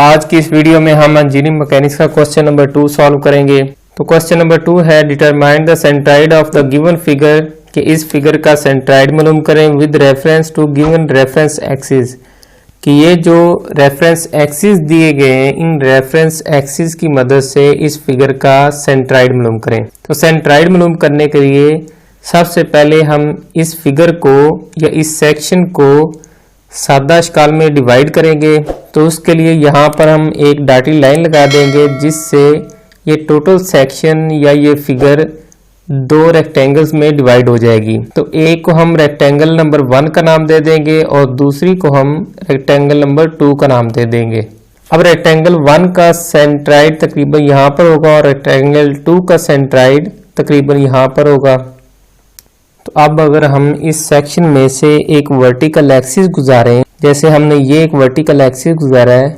आज की इस वीडियो में हम इंजीनियरिंग मैकेनिक्स का क्वेश्चन नंबर 2 सॉल्व करेंगे। तो क्वेश्चन नंबर 2 है determine the centroid of the given figure, कि इस फिगर का सेंट्राइड मालूम करें with reference to given reference axis, कि ये जो रेफरेंस एक्सिस दिए गए हैं इन रेफरेंस एक्सिस की मदद से इस फिगर का सेंट्राइड मालूम करें। तो सेंट्राइड मालूम करने के लिए सबसे पहले हम इस फिगर को या इस सेक्शन को सादा शक्ल में डिवाइड करेंगे। तो उसके लिए यहाँ पर हम एक डाटी लाइन लगा देंगे जिससे ये टोटल सेक्शन या ये फिगर दो रेक्टेंगल्स में डिवाइड हो जाएगी। तो एक को हम रेक्टेंगल नंबर 1 का नाम दे देंगे और दूसरी को हम रेक्टेंगल नंबर 2 का नाम दे देंगे। अब रेक्टेंगल 1 का सेंट्राइड तकरीबन यहाँ पर होगा और रेक्टेंगल 2 का सेंट्राइड तकरीबन यहाँ पर होगा। तो अब अगर हम इस सेक्शन में से एक वर्टिकल एक्सिस गुजारें, जैसे हमने ये एक वर्टिकल एक्सिस गुजारा है,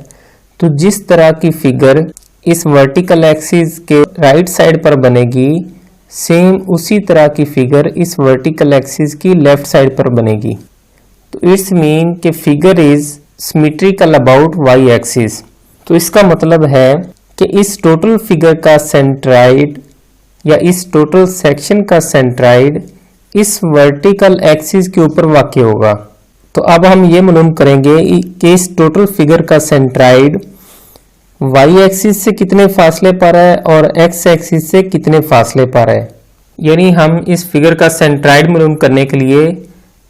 तो जिस तरह की फिगर इस वर्टिकल एक्सिस के राइट साइड पर बनेगी सेम उसी तरह की फिगर इस वर्टिकल एक्सिस की लेफ्ट साइड पर बनेगी। तो इट्स मीन कि figure is symmetrical about y axis. तो इसका मतलब है कि इस टोटल फिगर का सेंट्राइड या इस टोटल सेक्शन का सेंट्राइड इस वर्टिकल एक्सिस के ऊपर वाक़ होगा। तो अब हम ये मालूम करेंगे कि इस टोटल फिगर का सेंट्राइड वाई एक्सिस से कितने फासले पर है और एक्स एक्सिस से कितने फासले पर है। यानी हम इस फिगर का सेंट्राइड मालूम करने के लिए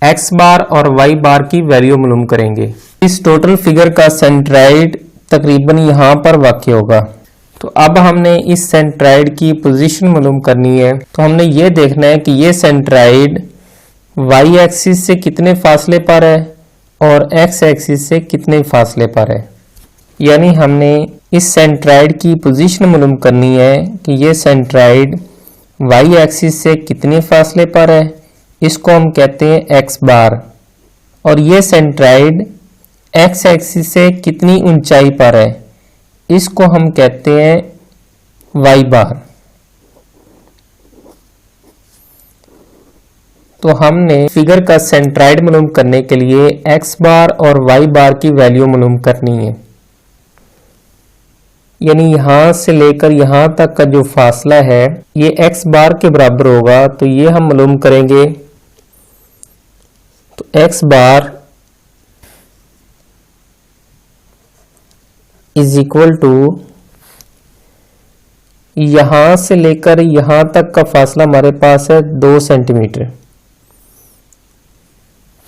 एक्स बार और वाई बार की वैल्यू मालूम करेंगे। इस टोटल फिगर का सेंट्राइड तकरीबन यहाँ पर वाक़ होगा। तो अब हमने इस सेंट्राइड की पोजीशन मालूम करनी है। तो हमने ये देखना है कि ये सेंट्राइड वाई एक्सिस से कितने फासले पर है और एक्स एक्सिस से कितने फासले पर है। यानी हमने इस सेंट्राइड की पोजीशन मालूम करनी है कि ये सेंट्राइड वाई एक्सिस से कितने फासले पर है, इसको हम कहते हैं एक्स बार, और ये सेंट्राइड एक्स एक्सिस से कितनी ऊंचाई पर है, इसको हम कहते हैं वाई बार। तो हमने फिगर का सेंट्राइड मालूम करने के लिए एक्स बार और वाई बार की वैल्यू मालूम करनी है। यानी यहां से लेकर यहां तक का जो फासला है ये एक्स बार के बराबर होगा। तो ये हम मालूम करेंगे। तो x bar is equal to यहां से लेकर यहां तक का फासला हमारे पास है 2 सेंटीमीटर।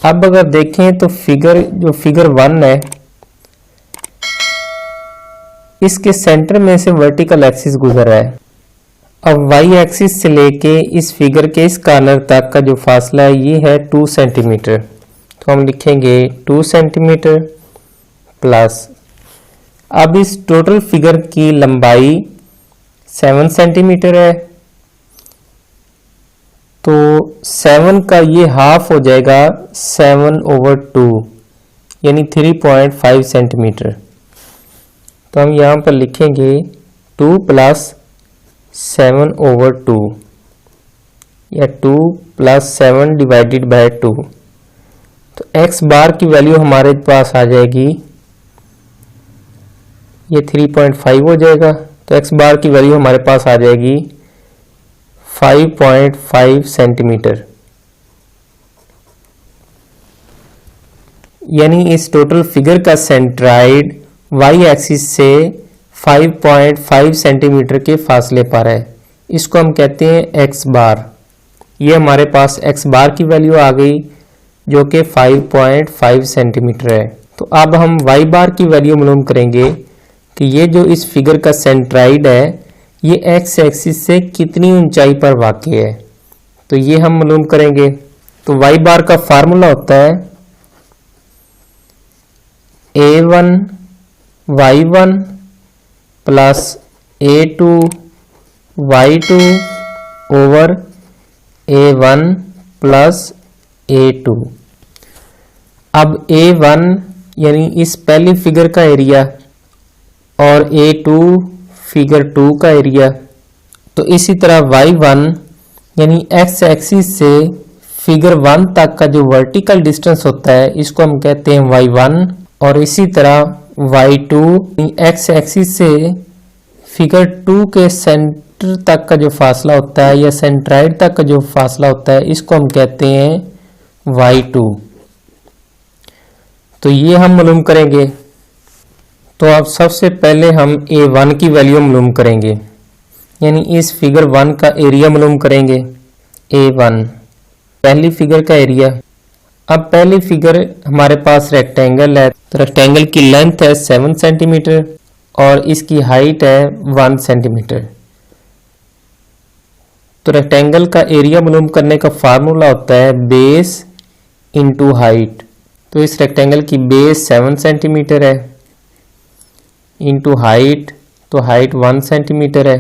अब अगर देखें तो फिगर 1 है, इसके सेंटर में से वर्टिकल एक्सिस गुजर रहा है। अब वाई एक्सिस से लेके इस फिगर के इस कॉर्नर तक का जो फासला है ये है 2 सेंटीमीटर। तो हम लिखेंगे 2 सेंटीमीटर प्लस, अब इस टोटल फिगर की लंबाई 7 सेंटीमीटर है। तो 7 का ये हाफ हो जाएगा 7/2 यानी 3.5 सेंटीमीटर। तो हम यहाँ पर लिखेंगे 2 + 7/2 या 2 + 7 / 2। तो एक्स बार की वैल्यू हमारे पास आ जाएगी, ये 3.5 हो जाएगा। तो एक्स बार की वैल्यू हमारे पास आ जाएगी 5.5 सेंटीमीटर। यानी इस टोटल फिगर का सेंट्राइड वाई एक्सिस से 5.5 सेंटीमीटर के फासले पर है। इसको हम कहते हैं एक्स बार। ये हमारे पास एक्स बार की वैल्यू आ गई जो कि 5.5 सेंटीमीटर है। तो अब हम वाई बार की वैल्यू मालूम करेंगे कि ये जो इस फिगर का सेंट्राइड है ये एक्स एक्सिस से कितनी ऊंचाई पर वाक़ है। तो ये हम मालूम करेंगे। तो वाई बार का फार्मूला होता है a1 y1 plus a2 y2 over a1 plus a2। अब a1 यानी इस पहली फिगर का एरिया और a2 फिगर 2 का एरिया। तो इसी तरह y1 यानी x एक्सिस से फिगर 1 तक का जो वर्टिकल डिस्टेंस होता है इसको हम कहते हैं y1, और इसी तरह y2 x एक्सिस से फिगर 2 के सेंटर तक का जो फासला होता है या सेंट्राइड तक का जो फासला होता है इसको हम कहते हैं y2। तो ये हम मालूम करेंगे। तो अब सबसे पहले हम a1 की वैल्यू मालूम करेंगे, यानी इस फिगर 1 का एरिया मालूम करेंगे। a1 पहली फिगर का एरिया। अब पहली फिगर हमारे पास रेक्टेंगल है, तो रेक्टेंगल की लेंथ है 7 सेंटीमीटर और इसकी हाइट है 1 सेंटीमीटर। तो रेक्टेंगल का एरिया मालूम करने का फार्मूला होता है बेस इंटू हाइट। तो इस रेक्टेंगल की बेस 7 सेंटीमीटर है इंटू हाइट, तो हाइट 1 सेंटीमीटर है।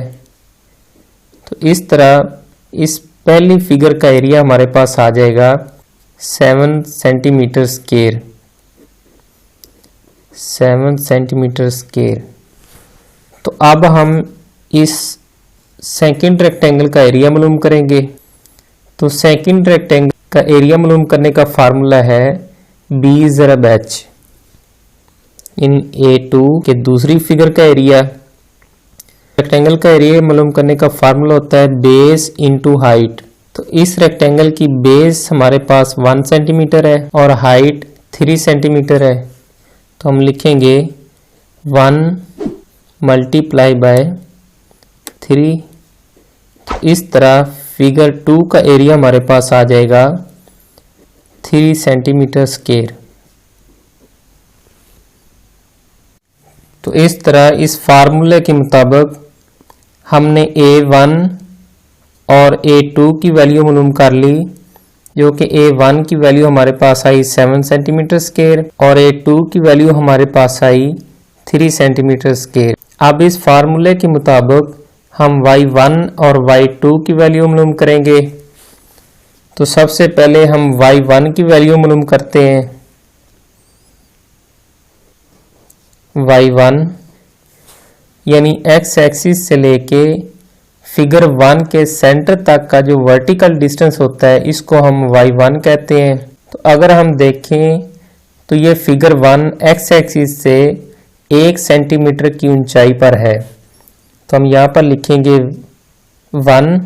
तो इस तरह इस पहली फिगर का एरिया हमारे पास आ जाएगा 7 सेंटीमीटर स्क्वायर, 7 सेंटीमीटर स्क्वायर। तो अब हम इस सेकंड रेक्टेंगल का एरिया मालूम करेंगे। तो सेकंड रेक्टेंगल का एरिया मालूम करने का फार्मूला है b ज़रब h, इन a2 के दूसरी फिगर का एरिया। रेक्टेंगल का एरिया मालूम करने का फार्मूला होता है बेस इंटू हाइट। तो इस रेक्टेंगल की बेस हमारे पास 1 सेंटीमीटर है और हाइट 3 सेंटीमीटर है। तो हम लिखेंगे 1 मल्टीप्लाई बाय 3। तो इस तरह फिगर 2 का एरिया हमारे पास आ जाएगा 3 सेंटीमीटर स्क्वायर। तो इस तरह इस फार्मूले के मुताबिक हमने a1 और a2 की वैल्यू मालूम कर ली, जो कि a1 की वैल्यू हमारे पास आई 7 सेंटीमीटर स्क्वायर और a2 की वैल्यू हमारे पास आई 3 सेंटीमीटर स्क्वायर। अब इस फार्मूले के मुताबिक हम y1 और y2 की वैल्यू मालूम करेंगे। तो सबसे पहले हम y1 की वैल्यू मालूम करते हैं। y1 यानी x एक्सिस से लेके फिगर 1 के सेंटर तक का जो वर्टिकल डिस्टेंस होता है इसको हम y1 कहते हैं। तो अगर हम देखें तो ये फिगर 1 x एक्सिस से 1 सेंटीमीटर की ऊंचाई पर है। तो हम यहाँ पर लिखेंगे 1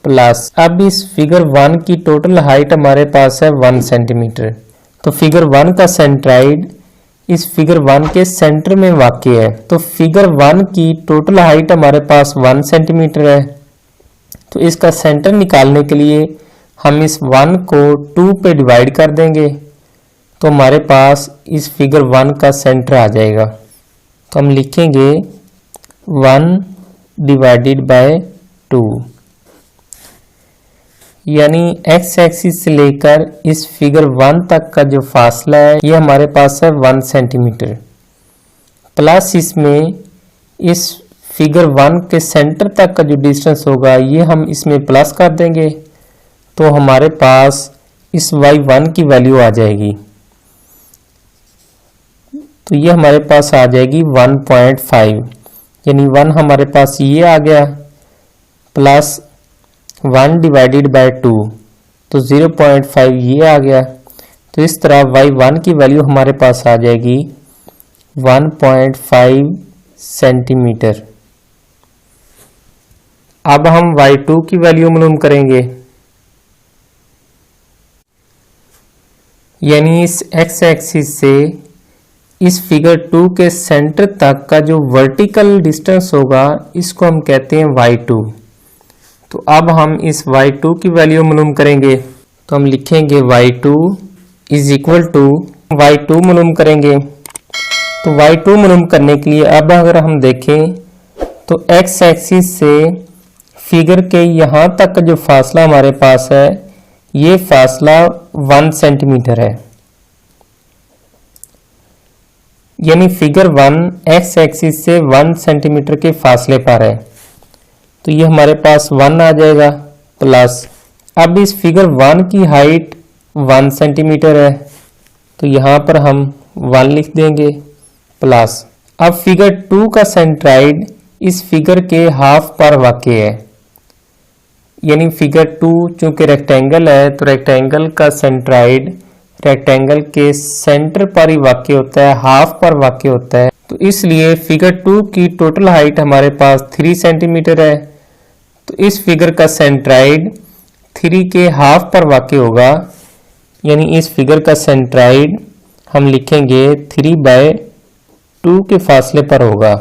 प्लस, अब इस फिगर 1 की टोटल हाइट हमारे पास है 1 सेंटीमीटर। तो फिगर 1 का सेंट्राइड इस फिगर 1 के सेंटर में वाक़ है। तो फिगर 1 की टोटल हाइट हमारे पास 1 सेंटीमीटर है। तो इसका सेंटर निकालने के लिए हम इस 1 को 2 पे डिवाइड कर देंगे, तो हमारे पास इस फिगर 1 का सेंटर आ जाएगा। तो हम लिखेंगे 1 डिवाइडेड बाय 2, यानी x एक्सिस से लेकर इस फिगर 1 तक का जो फासला है ये हमारे पास है 1 सेंटीमीटर, प्लस इसमें इस फिगर 1 के सेंटर तक का जो डिस्टेंस होगा ये हम इसमें प्लस कर देंगे, तो हमारे पास इस y1 की वैल्यू आ जाएगी। तो ये हमारे पास आ जाएगी 1.5, यानी 1 हमारे पास ये आ गया प्लस 1 डिवाइडेड बाय 2, तो 0.5 ये आ गया। तो इस तरह y1 की वैल्यू हमारे पास आ जाएगी 1.5 सेंटीमीटर। अब हम y2 की वैल्यू मालूम करेंगे, यानी इस x एक्सिस से इस फिगर 2 के सेंटर तक का जो वर्टिकल डिस्टेंस होगा इसको हम कहते हैं y2। तो अब हम इस y2 की वैल्यू मालूम करेंगे। तो हम लिखेंगे y2 is equal to y2 मालूम करेंगे। तो y2 मालूम करने के लिए अब अगर हम देखें तो x एक्सिस से फिगर के यहाँ तक का जो फासला हमारे पास है ये फासला 1 सेंटीमीटर है, यानी फिगर 1 x एक्सिस से 1 सेंटीमीटर के फासले पर है। तो ये हमारे पास 1 आ जाएगा प्लस, अब इस फिगर 1 की हाइट 1 सेंटीमीटर है, तो यहाँ पर हम 1 लिख देंगे प्लस, अब फिगर 2 का सेंट्राइड इस फिगर के हाफ पर वाक़ है, यानी फिगर 2 चूंकि रेक्टेंगल है तो रेक्टेंगल का सेंट्राइड रेक्टेंगल के सेंटर पर ही वाक़ई होता है, हाफ पर वाक़ई होता है। तो इसलिए फिगर 2 की टोटल हाइट हमारे पास 3 सेंटीमीटर है। तो इस फिगर का सेंट्राइड 3 के हाफ पर वाक़ई होगा, यानी इस फिगर का सेंट्राइड हम लिखेंगे 3/2 के फासले पर होगा।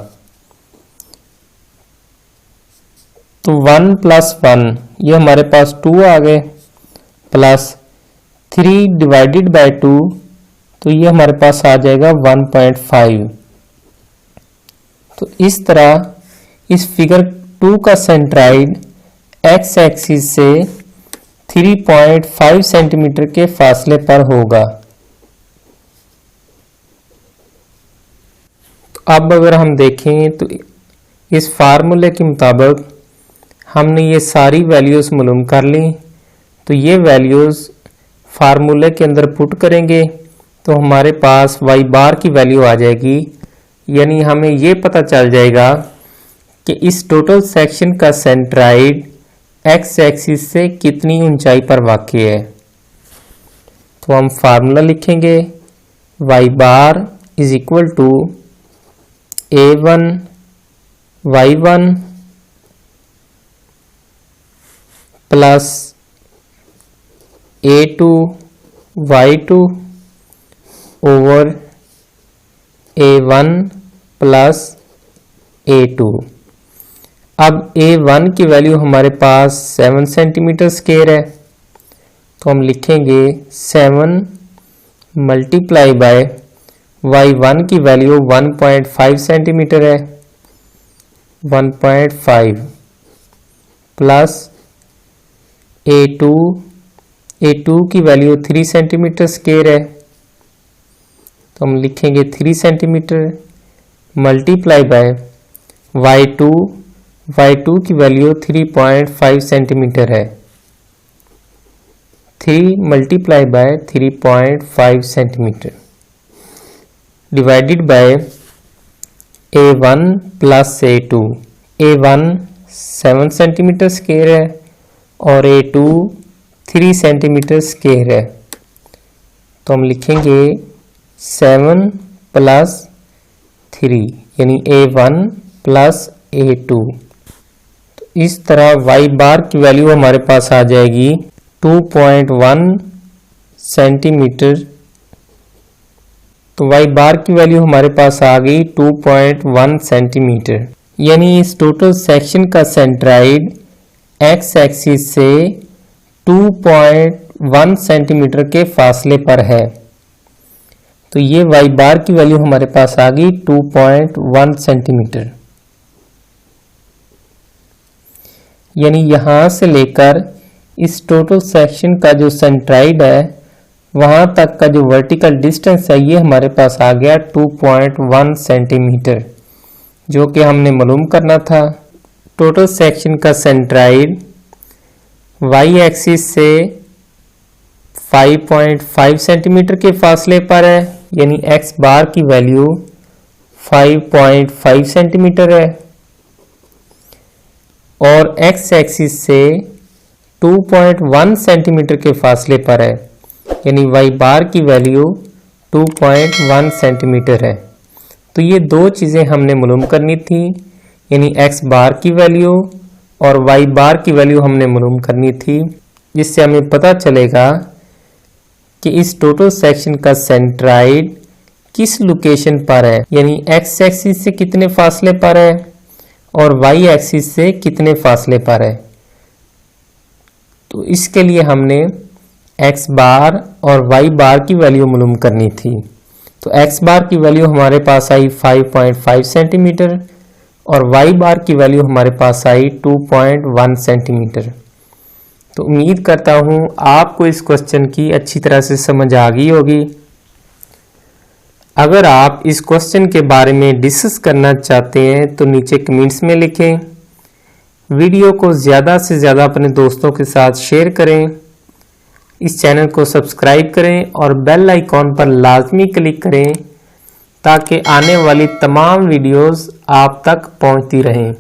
तो 1 + 1 ये हमारे पास 2 आ गए, प्लस 3 डिवाइडेड बाय 2 तो ये हमारे पास आ जाएगा 1.5। तो इस तरह इस फिगर 2 का सेंट्राइड एक्स एक्सिस से 3.5 सेंटीमीटर के फासले पर होगा। तो अब अगर हम देखें तो इस फार्मूले के मुताबिक हमने ये सारी वैल्यूज मालूम कर ली। तो ये वैल्यूज फार्मूले के अंदर पुट करेंगे तो हमारे पास वाई बार की वैल्यू आ जाएगी, यानी हमें ये पता चल जाएगा कि इस टोटल सेक्शन का सेंट्राइड एक्स एक्सिस से कितनी ऊंचाई पर वाक़ई है। तो हम फार्मूला लिखेंगे y bar is equal to A1 Y1 plus A2 Y2 over A1 plus A2। अब A1 की वैल्यू हमारे पास 7 सेंटीमीटर स्क्वायर है, तो हम लिखेंगे 7 मल्टीप्लाई बाय Y1 की वैल्यू 1.5 सेंटीमीटर है, 1.5 प्लस A2 की वैल्यू 3 सेंटीमीटर स्क्वायर है, तो हम लिखेंगे 3 सेंटीमीटर मल्टीप्लाई बाय Y2 की वैल्यू 3.5 सेंटीमीटर है, 3 multiply by 3.5 centimetre divided by A1 plus A2। A1 7 centimetre square है और A2 3 सेंटीमीटर स्क्वायर है, तो हम लिखेंगे 7 प्लस 3 यानी A1 प्लस A2। तो इस तरह वाई बार की वैल्यू हमारे पास आ जाएगी 2.1 सेंटीमीटर। तो वाई बार की वैल्यू हमारे पास आ गई 2.1 सेंटीमीटर, यानी इस टोटल सेक्शन का सेंट्राइड एक्स एक्सिस से 2.1 सेंटीमीटर के फासले पर है। तो ये वाई बार की वैल्यू हमारे पास आ गई 2.1 सेंटीमीटर, यानी यहां से लेकर इस टोटल सेक्शन का जो सेंट्राइड है वहां तक का जो वर्टिकल डिस्टेंस है ये हमारे पास आ गया 2.1 सेंटीमीटर, जो कि हमने मालूम करना था। टोटल सेक्शन का सेंट्राइड वाई एक्सिस से 5.5 सेंटीमीटर के फासले पर है, यानी एक्स बार की वैल्यू 5.5 सेंटीमीटर है, और एक्स एक्सिस से 2.1 सेंटीमीटर के फासले पर है, यानी वाई बार की वैल्यू 2.1 सेंटीमीटर है। तो ये दो चीज़ें हमने मालूम करनी थी, यानी एक्स बार की वैल्यू और वाई बार की वैल्यू हमने मालूम करनी थी, जिससे हमें पता चलेगा कि इस टोटल सेक्शन का सेंट्राइड किस लोकेशन पर है, यानी एक्स एक्सिस से कितने फासले पर है और वाई एक्सिस से कितने फासले पर है। तो इसके लिए हमने एक्स बार और वाई बार की वैल्यू मालूम करनी थी। तो एक्स बार की वैल्यू हमारे पास आई 5.5 सेंटीमीटर और वाई बार की वैल्यू हमारे पास आई 2.1 सेंटीमीटर। तो उम्मीद करता हूँ आपको इस क्वेश्चन की अच्छी तरह से समझ आ गई होगी। अगर आप इस क्वेश्चन के बारे में डिस्कस करना चाहते हैं तो नीचे कमेंट्स में लिखें। वीडियो को ज़्यादा से ज़्यादा अपने दोस्तों के साथ शेयर करें, इस चैनल को सब्सक्राइब करें और बेल आइकॉन पर लाजमी क्लिक करें ताकि आने वाली तमाम वीडियोस आप तक पहुंचती रहें।